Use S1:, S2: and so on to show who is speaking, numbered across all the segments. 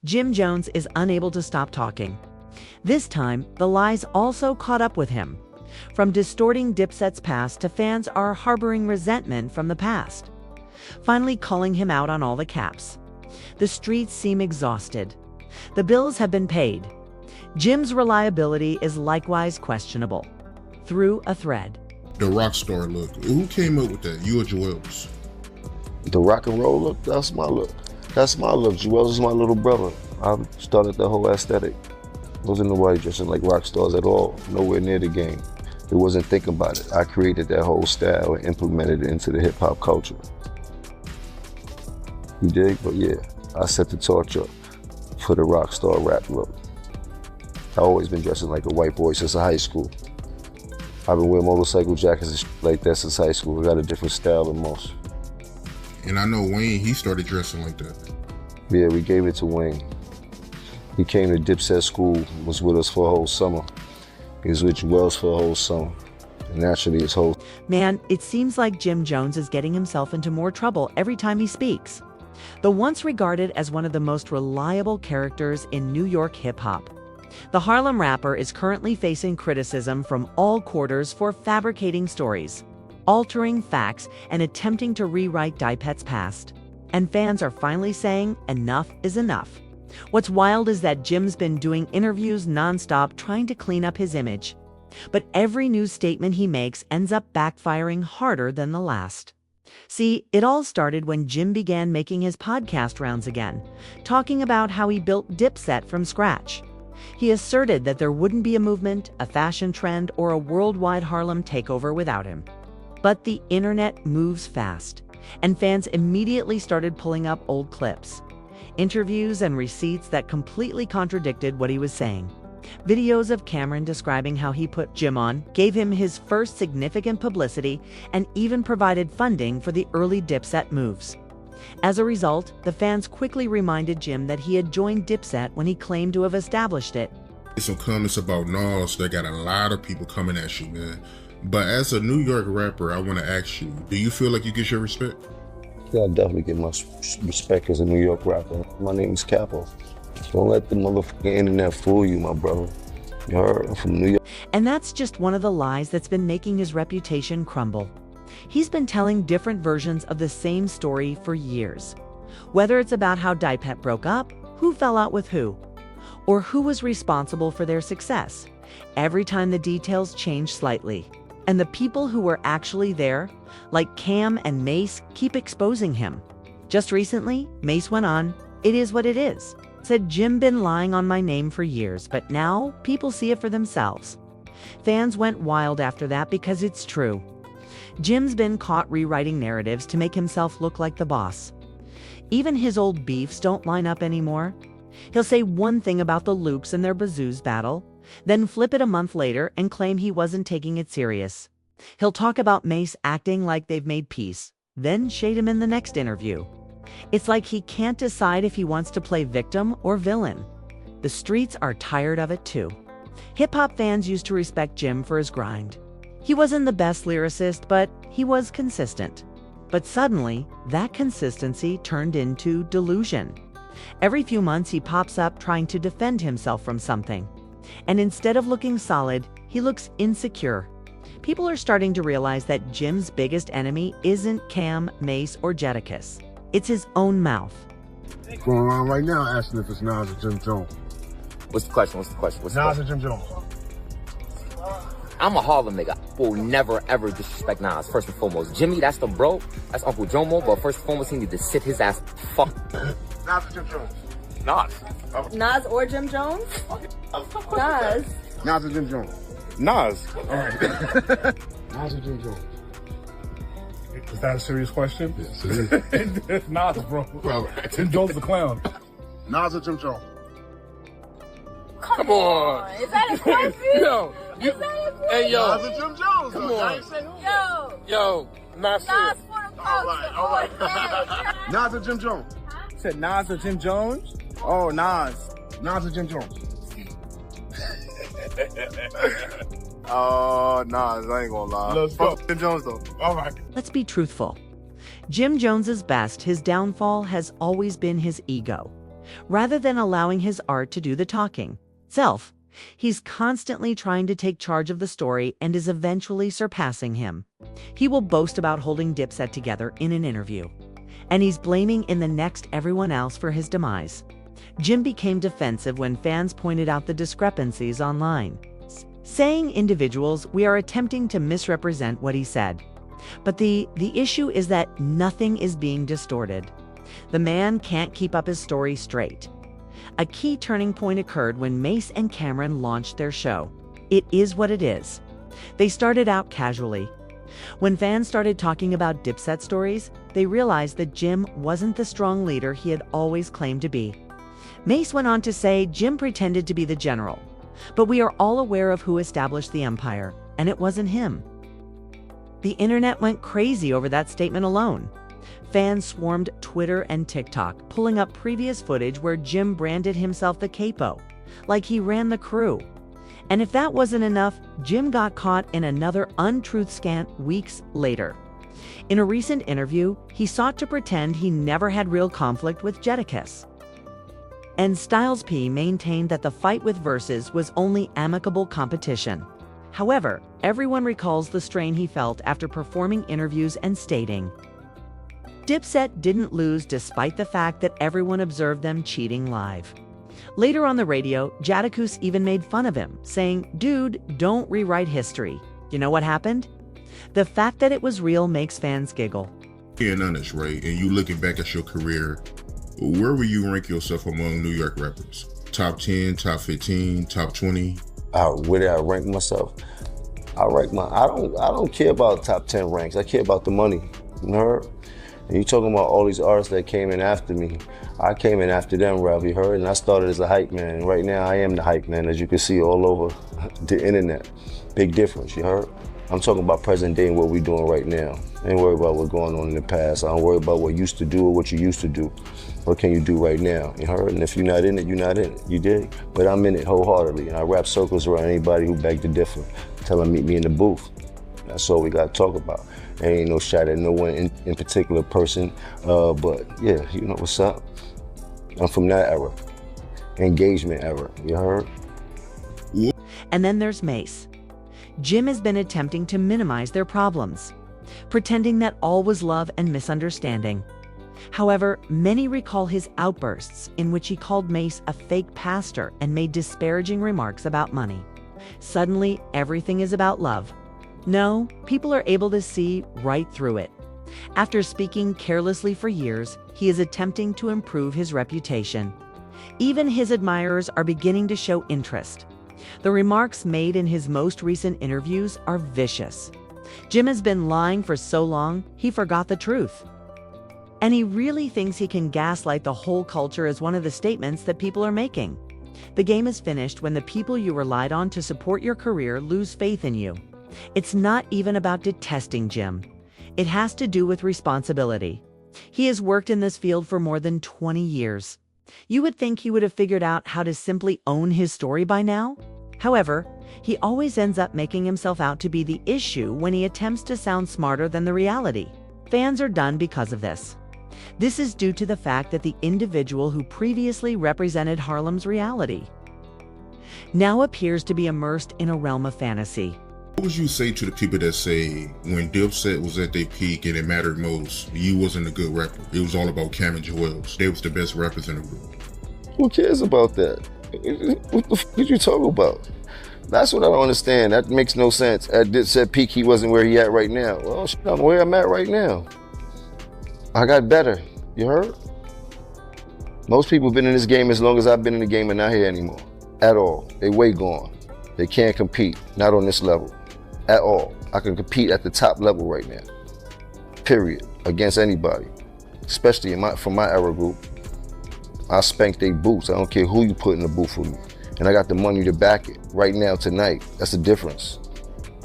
S1: Jim Jones is unable to stop talking. This time, the lies also caught up with him. From distorting Dipset's past to fans are harboring resentment from the past, finally calling him out on all the caps. The streets seem exhausted. The bills have been paid. Jim's reliability is likewise questionable. Through a thread.
S2: The rock star look. Who came up with that? You or Joel's?
S3: The rock and roll look, that's my look. That's my look. Joel's is my little brother. I started the whole aesthetic. Wasn't nobody dressing like rock stars at all. Nowhere near the game. It wasn't thinking about it. I created that whole style and implemented it into the hip hop culture. You dig? But yeah, I set the torch up for the rock star rap look. I've always been dressing like a white boy since high school. I've been wearing motorcycle jackets and like that since high school. I got a different style than most.
S2: And I know Wayne, he started dressing like that.
S3: Yeah, we gave it to Wayne. He came to Dipset school, was with us for a whole summer. He was with Wells for a whole summer. And naturally, his whole...
S1: Man, it seems like Jim Jones is getting himself into more trouble every time he speaks. The once regarded as one of the most reliable characters in New York hip-hop, the Harlem rapper is currently facing criticism from all quarters for fabricating stories, altering facts, and attempting to rewrite Dipset's past. And fans are finally saying enough is enough. What's wild is that Jim's been doing interviews nonstop trying to clean up his image. But every new statement he makes ends up backfiring harder than the last. See, it all started when Jim began making his podcast rounds again, talking about how he built Dipset from scratch. He asserted that there wouldn't be a movement, a fashion trend, or a worldwide Harlem takeover without him. But the internet moves fast, and fans immediately started pulling up old clips, interviews, and receipts that completely contradicted what he was saying. Videos of Cameron describing how he put Jim on, gave him his first significant publicity, and even provided funding for the early Dipset moves. As a result, the fans quickly reminded Jim that he had joined Dipset when he claimed to have established it.
S2: Some comments about Nas that got a lot of people coming at you, man. But as a New York rapper, I want to ask you, do you feel like you get your respect?
S3: Yeah, I definitely get my respect as a New York rapper. My name is Capo. Don't let the motherfucking internet fool you, my brother. You heard? I'm from New York.
S1: And that's just one of the lies that's been making his reputation crumble. He's been telling different versions of the same story for years. Whether it's about how Dipset broke up, who fell out with who, or who was responsible for their success, every time the details change slightly. And the people who were actually there, like Cam and Mase, keep exposing him. Just recently, Mase went on, "It is what it is," said Jim been lying on my name for years, but now people see it for themselves. Fans went wild after that because it's true. Jim's been caught rewriting narratives to make himself look like the boss. Even his old beefs don't line up anymore. He'll say one thing about the Lukes and their Bazooz battle, then flip it a month later and claim he wasn't taking it serious. He'll talk about Mase acting like they've made peace, then shade him in the next interview. It's like he can't decide if he wants to play victim or villain. The streets are tired of it too. Hip-hop fans used to respect Jim for his grind. He wasn't the best lyricist, but he was consistent. But suddenly, that consistency turned into delusion. Every few months he pops up trying to defend himself from something. And instead of looking solid, he looks insecure. People are starting to realize that Jim's biggest enemy isn't Cam, Mase, or Jadakiss. It's his own mouth.
S4: Going around right now asking if it's Nas or Jim Jones.
S5: What's the question?
S4: Nas or Jim Jones?
S5: I'm a Harlem nigga. Will never ever disrespect Nas, first and foremost. Jimmy, that's the bro. That's Uncle Jomo, but first and foremost, he need to sit his ass fuck.
S4: Nas or Jim Jones?
S5: Nas.
S6: Nas or Jim Jones? Nas.
S4: Nas or Jim Jones?
S7: Nas.
S4: All right. Nas or Jim Jones?
S7: Is that a serious question?
S4: Yes, it is.
S7: It's Nas, bro.
S4: All right.
S7: Jim Jones is a clown.
S4: Nas or Jim Jones?
S6: Come on. Is that a question?
S7: Yo.
S6: Is that a question?
S7: Hey, yo.
S4: Nas or Jim Jones?
S7: Come
S4: though.
S7: on.
S4: I ain't say who.
S6: Yo.
S7: Nas.
S6: Nas for the culture.
S4: All right. Nas or Jim Jones?
S8: Said Nas or Jim Jones? Oh, Nas.
S4: Nas or Jim Jones?
S8: Nas, I ain't gonna lie.
S7: Let's go.
S8: Fuck Jim Jones, though.
S4: All right.
S1: Let's be truthful. Jim Jones's best, his downfall has always been his ego. rather than allowing his art to do the talking. He's constantly trying to take charge of the story and is eventually surpassing him. He will boast about holding Dipset together in an interview, and he's blaming in the next everyone else for his demise. Jim became defensive when fans pointed out the discrepancies online, saying individuals, "We are attempting to misrepresent what he said." But the issue is that nothing is being distorted. The man can't keep up his story straight. A key turning point occurred when Mace and Cameron launched their show. It Is What It Is. They started out casually. When fans started talking about Dipset stories, they realized that Jim wasn't the strong leader he had always claimed to be. Mace went on to say Jim pretended to be the general, but we are all aware of who established the empire, and it wasn't him. The internet went crazy over that statement alone. Fans swarmed Twitter and TikTok, pulling up previous footage where Jim branded himself the capo, like he ran the crew. And if that wasn't enough, Jim got caught in another untruth scant weeks later. In a recent interview, he sought to pretend he never had real conflict with Jadakiss. And Styles P maintained that the fight with Versus was only amicable competition. However, everyone recalls the strain he felt after performing interviews and stating, Dipset didn't lose despite the fact that everyone observed them cheating live. Later on the radio, Jadakiss even made fun of him, saying, "Dude, don't rewrite history." You know what happened? The fact that it was real makes fans giggle.
S2: Being honest, right? And you looking back at your career, where will you rank yourself among New York rappers? Top 10, top 15, top 20?
S3: Where did I rank myself? I don't care about top 10 ranks. I care about the money. You heard? And you talking about all these artists that came in after me. I came in after them, Ralph, you heard? And I started as a hype man. And right now I am the hype man, as you can see all over the internet. Big difference, you heard? I'm talking about present day and what we're doing right now. I ain't worried about what's going on in the past. I don't worry about what you used to do or what you used to do. What can you do right now? You heard? And if you're not in it, you're not in it. You dig? But I'm in it wholeheartedly. And I wrap circles around anybody who beg to differ. Tell them meet me in the booth. That's all we got to talk about. There ain't no shot at no one in particular person. But yeah, you know what's up? I'm from that era. Engagement era. You heard?
S1: And then there's Mace. Jim has been attempting to minimize their problems, pretending that all was love and misunderstanding. However, many recall his outbursts in which he called Mace a fake pastor and made disparaging remarks about money. Suddenly, everything is about love. No, people are able to see right through it. After speaking carelessly for years, he is attempting to improve his reputation. Even his admirers are beginning to show interest. The remarks made in his most recent interviews are vicious. Jim has been lying for so long, he forgot the truth. And he really thinks he can gaslight the whole culture as one of the statements that people are making. The game is finished when the people you relied on to support your career lose faith in you. It's not even about detesting Jim. It has to do with responsibility. He has worked in this field for more than 20 years. You would think he would have figured out how to simply own his story by now. However, he always ends up making himself out to be the issue when he attempts to sound smarter than the reality. Fans are done because of this. This is due to the fact that the individual who previously represented Harlem's reality now appears to be immersed in a realm of fantasy.
S2: What would you say to the people that say when Dipset was at their peak and it mattered most, you wasn't a good rapper? It was all about Cam and Joel's. They was the best rappers in the world.
S3: Who cares about that? What the fuck are you talking about? That's what I don't understand. That makes no sense. At Dipset peak, he wasn't where he at right now. Well, I'm where I'm at right now. I got better. You heard? Most people have been in this game as long as I've been in the game and not here anymore. At all. They way gone. They can't compete. Not on this level. At all. I can compete at the top level right now. Period. Against anybody. Especially from my era group. I spank they boots. I don't care who you put in the booth with me. And I got the money to back it. Right now, tonight. That's the difference.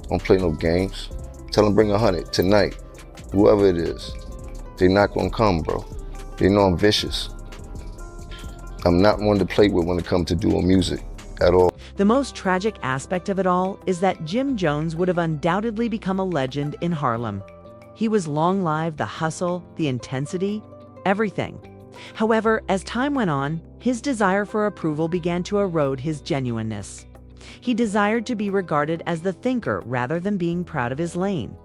S3: Don't play no games. Tell them bring 100 tonight. Whoever it is. They not gonna come, bro. They know I'm vicious. I'm not one to play with when it comes to doing music at all.
S1: The most tragic aspect of it all is that Jim Jones would have undoubtedly become a legend in Harlem. He was long-lived, the hustle, the intensity, everything. However, as time went on, his desire for approval began to erode his genuineness. He desired to be regarded as the thinker rather than being proud of his lane.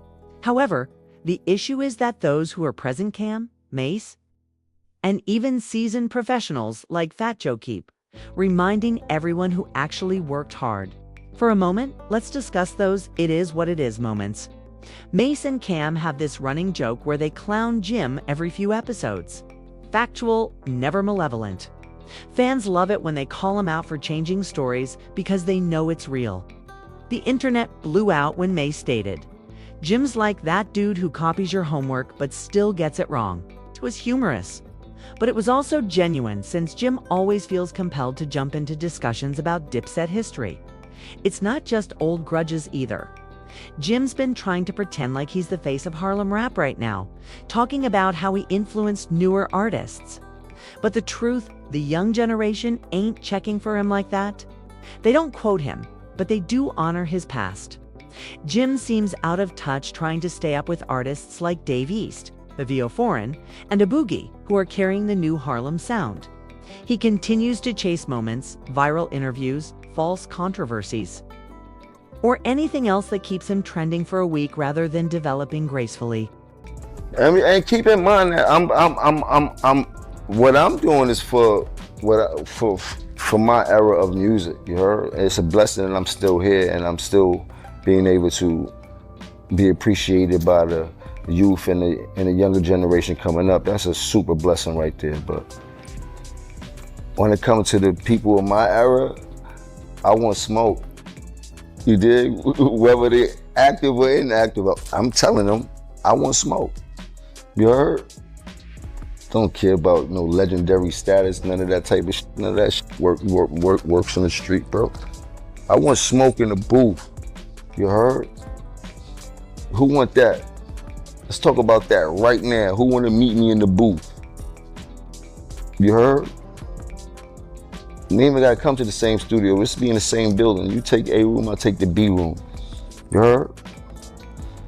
S1: However, the issue is that those who are present Cam, Mase, and even seasoned professionals like Fat Joe keep reminding everyone who actually worked hard. For a moment, let's discuss those "it is what it is" moments. Mase and Cam have this running joke where they clown Jim every few episodes. Factual, never malevolent. Fans love it when they call him out for changing stories because they know it's real. The internet blew out when Mase stated, "Jim's like that dude who copies your homework but still gets it wrong." It was humorous, but it was also genuine since Jim always feels compelled to jump into discussions about Dipset history. It's not just old grudges either. Jim's been trying to pretend like he's the face of Harlem rap right now, talking about how he influenced newer artists. But the truth, the young generation ain't checking for him like that. They don't quote him, but they do honor his past. Jim seems out of touch trying to stay up with artists like Dave East, Vivio Foreign, and A Boogie, who are carrying the new Harlem sound. He continues to chase moments, viral interviews, false controversies, or anything else that keeps him trending for a week rather than developing gracefully.
S3: I mean, and keep in mind that what I'm doing is for my era of music. You heard? It's a blessing that I'm still here and I'm still being able to be appreciated by the youth and the younger generation coming up. That's a super blessing right there. But when it comes to the people of my era, I want smoke. You dig? Whether they're active or inactive, I'm telling them, I want smoke. You heard? Don't care about no legendary status, none of that type of shit. None of that shit works on the street, bro. I want smoke in the booth. You heard? Who want that? Let's talk about that right now. Who want to meet me in the booth? You heard? You ain't even gotta come to the same studio. Let's be in the same building. You take A room, I take the B room. You heard?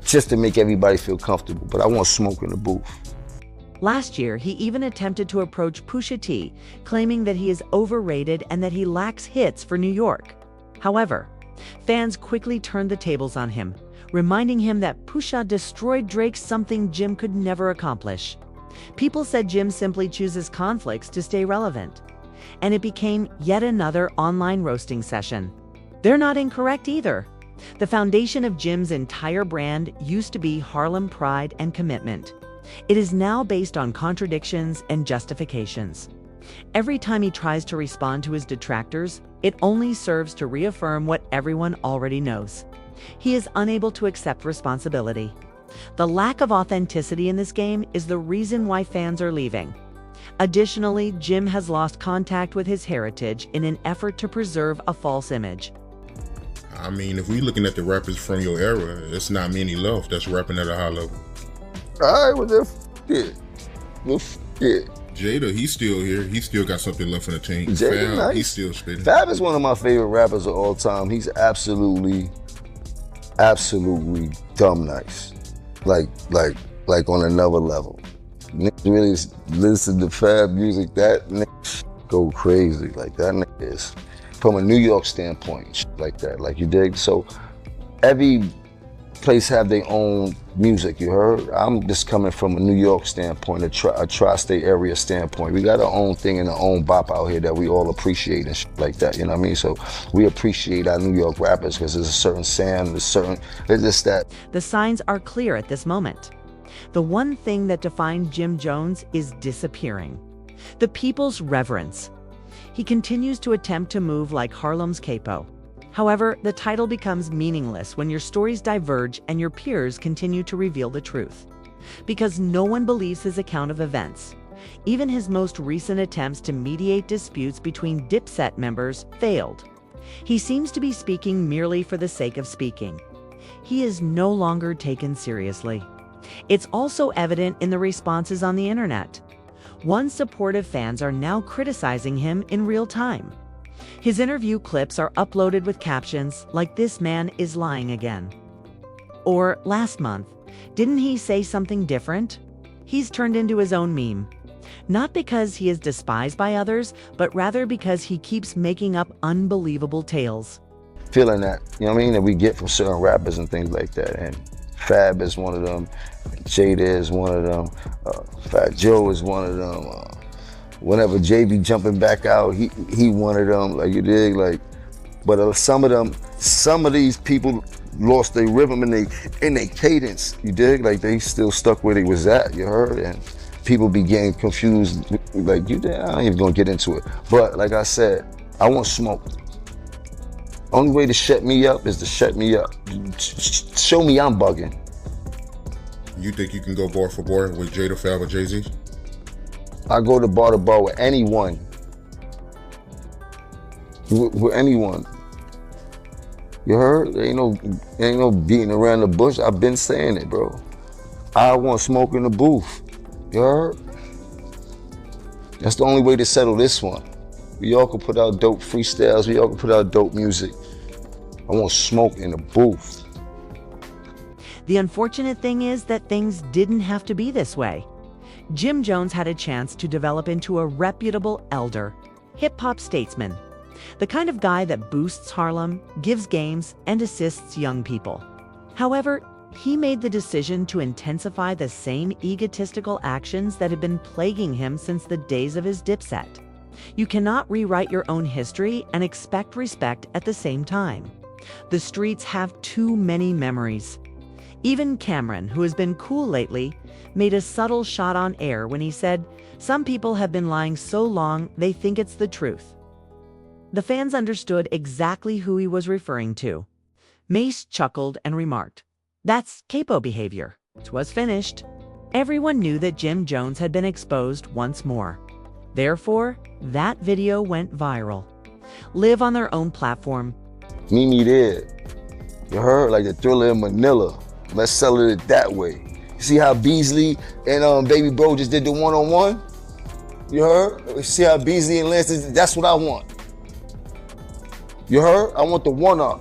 S3: Just to make everybody feel comfortable, but I want smoke in the booth.
S1: Last year, he even attempted to approach Pusha T, claiming that he is overrated and that he lacks hits for New York. However, fans quickly turned the tables on him, reminding him that Pusha destroyed Drake, something Jim could never accomplish. People said Jim simply chooses conflicts to stay relevant, and it became yet another online roasting session. They're not incorrect either. The foundation of Jim's entire brand used to be Harlem pride and commitment. It is now based on contradictions and justifications. Every time he tries to respond to his detractors, it only serves to reaffirm what everyone already knows. He is unable to accept responsibility. The lack of authenticity in this game is the reason why fans are leaving. Additionally, Jim has lost contact with his heritage in an effort to preserve a false image.
S2: I mean, if we're looking at the rappers from your era, it's not many left that's rapping at a high level.
S3: All right, well, then it.
S2: Jada, he's still here. He still got something left in the tank.
S3: Jada,
S2: Fab,
S3: nice.
S2: He's still spitting.
S3: Fab is one of my favorite rappers of all time. He's absolutely dumb nice. Like on another level. Niggas really listen to Fab music, that nigga go crazy. Like that nigga is, from a New York standpoint, shit like that. Like you dig? So every place have their own music, you heard? I'm just coming from a New York standpoint, a tri-state area standpoint. We got our own thing and our own bop out here that we all appreciate and shit like that, you know what I mean? So we appreciate our New York rappers because there's a certain sound, it's just that.
S1: The signs are clear at this moment. The one thing that defined Jim Jones is disappearing. The people's reverence. He continues to attempt to move like Harlem's capo. However, the title becomes meaningless when your stories diverge and your peers continue to reveal the truth. Because no one believes his account of events. Even his most recent attempts to mediate disputes between Dipset members failed. He seems to be speaking merely for the sake of speaking. He is no longer taken seriously. It's also evident in the responses on the internet. One supportive fans are now criticizing him in real time. His interview clips are uploaded with captions like "This man is lying again." Or "Last month, didn't he say something different?" He's turned into his own meme. Not because he is despised by others, but rather because he keeps making up unbelievable tales.
S3: Feeling that, you know what I mean, that we get from certain rappers and things like that. And Fab is one of them, Jada is one of them, Fat Joe is one of them. Whenever JB jumping back out, he one of them, like you dig, like. But some of these people lost their rhythm and they cadence, you dig, like they still stuck where they was at, you heard, and people be getting confused, like you dig, I ain't even gonna get into it. But like I said, I want smoke. Only way to shut me up is to shut me up. Show me I'm bugging.
S2: You think you can go bar for bar with Jada, Fab, or Jay-Z?
S3: I go to bar with anyone. With anyone. You heard? There ain't no beating around the bush. I've been saying it, bro. I want smoke in the booth. You heard? That's the only way to settle this one. We all can put out dope freestyles. We all can put out dope music. I want smoke in the booth.
S1: The unfortunate thing is that things didn't have to be this way. Jim Jones had a chance to develop into a reputable elder, hip-hop statesman, the kind of guy that boosts Harlem, gives games, and assists young people. However, he made the decision to intensify the same egotistical actions that had been plaguing him since the days of his Dipset. You cannot rewrite your own history and expect respect at the same time. The streets have too many memories. Even Cameron, who has been cool lately, made a subtle shot on air when he said, "Some people have been lying so long they think it's the truth." The fans understood exactly who he was referring to. Mace chuckled and remarked, "That's capo behavior. 'Twas finished." Everyone knew that Jim Jones had been exposed once more. Therefore, that video went viral. Live on their own platform.
S3: Meet me there. You heard? Like the Thriller in Manila. Let's sell it that way. You see how Beasley and Baby Bro just did the one-on-one? You heard? You see how Beasley and Lance did? That's what I want. You heard? I want the one-up.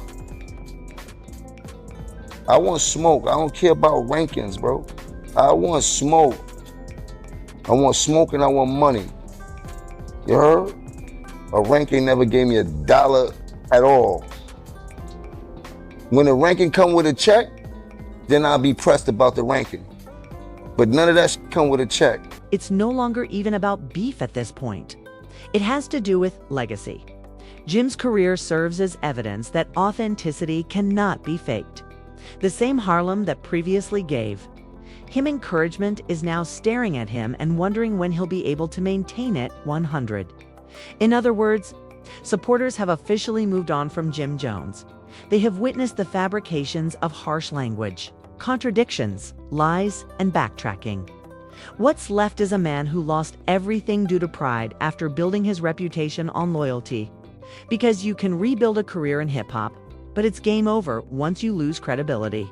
S3: I want smoke. I don't care about rankings, bro. I want smoke. I want smoke and I want money. You heard? A ranking never gave me $1 at all. When the ranking come with a check, then I'll be pressed about the ranking. But none of that shit come with a check.
S1: It's no longer even about beef at this point. It has to do with legacy. Jim's career serves as evidence that authenticity cannot be faked. The same Harlem that previously gave him encouragement is now staring at him and wondering when he'll be able to maintain it 100. In other words, supporters have officially moved on from Jim Jones. They have witnessed the fabrications of harsh language, contradictions, lies, and backtracking. What's left is a man who lost everything due to pride after building his reputation on loyalty. Because you can rebuild a career in hip-hop, but it's game over once you lose credibility.